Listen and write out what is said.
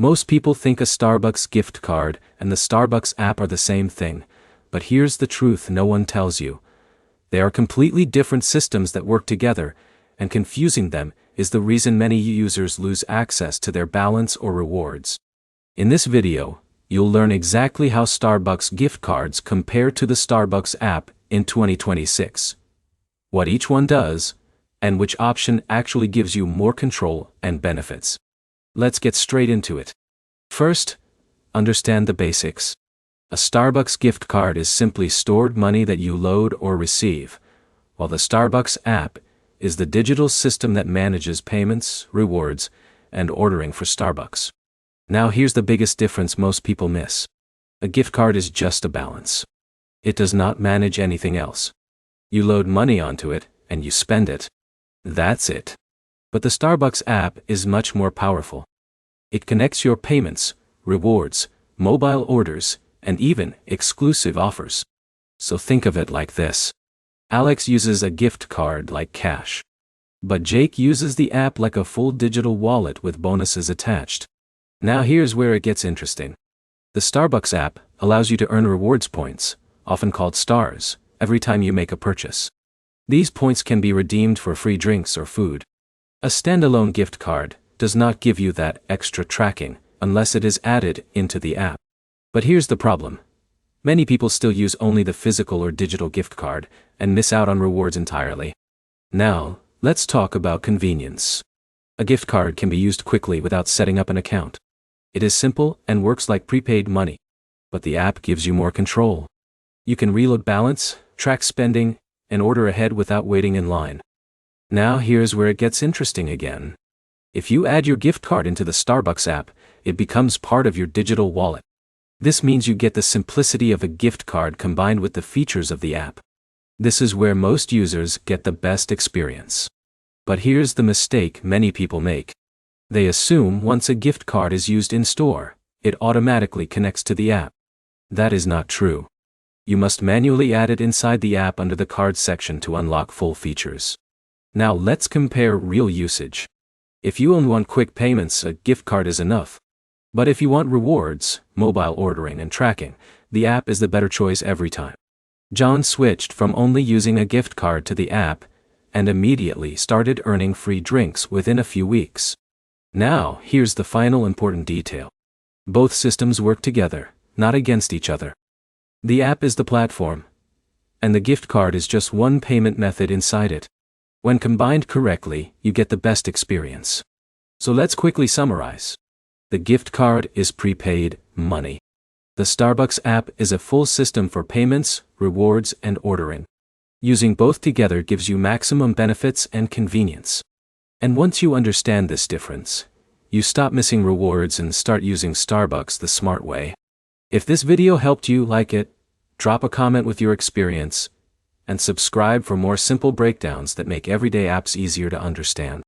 Most people think a Starbucks gift card and the Starbucks app are the same thing, but here's the truth no one tells you. They are completely different systems that work together, and confusing them is the reason many users lose access to their balance or rewards. In this video, you'll learn exactly how Starbucks gift cards compare to the Starbucks app in 2026, what each one does, and which option actually gives you more control and benefits. Let's get straight into it. First, understand the basics. A Starbucks gift card is simply stored money that you load or receive, while the Starbucks app is the digital system that manages payments, rewards, and ordering for Starbucks. Now here's the biggest difference most people miss. A gift card is just a balance. It does not manage anything else. You load money onto it, and you spend it. That's it. But the Starbucks app is much more powerful. It connects your payments, rewards, mobile orders, and even exclusive offers. So think of it like this. Alex uses a gift card like cash. But Jake uses the app like a full digital wallet with bonuses attached. Now here's where it gets interesting. The Starbucks app allows you to earn rewards points, often called stars, every time you make a purchase. These points can be redeemed for free drinks or food. A standalone gift card does not give you that extra tracking unless it is added into the app. But here's the problem. Many people still use only the physical or digital gift card and miss out on rewards entirely. Now, let's talk about convenience. A gift card can be used quickly without setting up an account. It is simple and works like prepaid money. But the app gives you more control. You can reload balance, track spending, and order ahead without waiting in line. Now here's where it gets interesting again. If you add your gift card into the Starbucks app, it becomes part of your digital wallet. This means you get the simplicity of a gift card combined with the features of the app. This is where most users get the best experience. But here's the mistake many people make. They assume once a gift card is used in store, it automatically connects to the app. That is not true. You must manually add it inside the app under the cards section to unlock full features. Now let's compare real usage. If you only want quick payments, a gift card is enough. But if you want rewards, mobile ordering and tracking, the app is the better choice every time. John switched from only using a gift card to the app and immediately started earning free drinks within a few weeks. Now, here's the final important detail. Both systems work together, not against each other. The app is the platform, and the gift card is just one payment method inside it. When combined correctly, you get the best experience. So let's quickly summarize. The gift card is prepaid money. The Starbucks app is a full system for payments, rewards, and ordering. Using both together gives you maximum benefits and convenience. And once you understand this difference, you stop missing rewards and start using Starbucks the smart way. If this video helped you, like it, drop a comment with your experience, and subscribe for more simple breakdowns that make everyday apps easier to understand.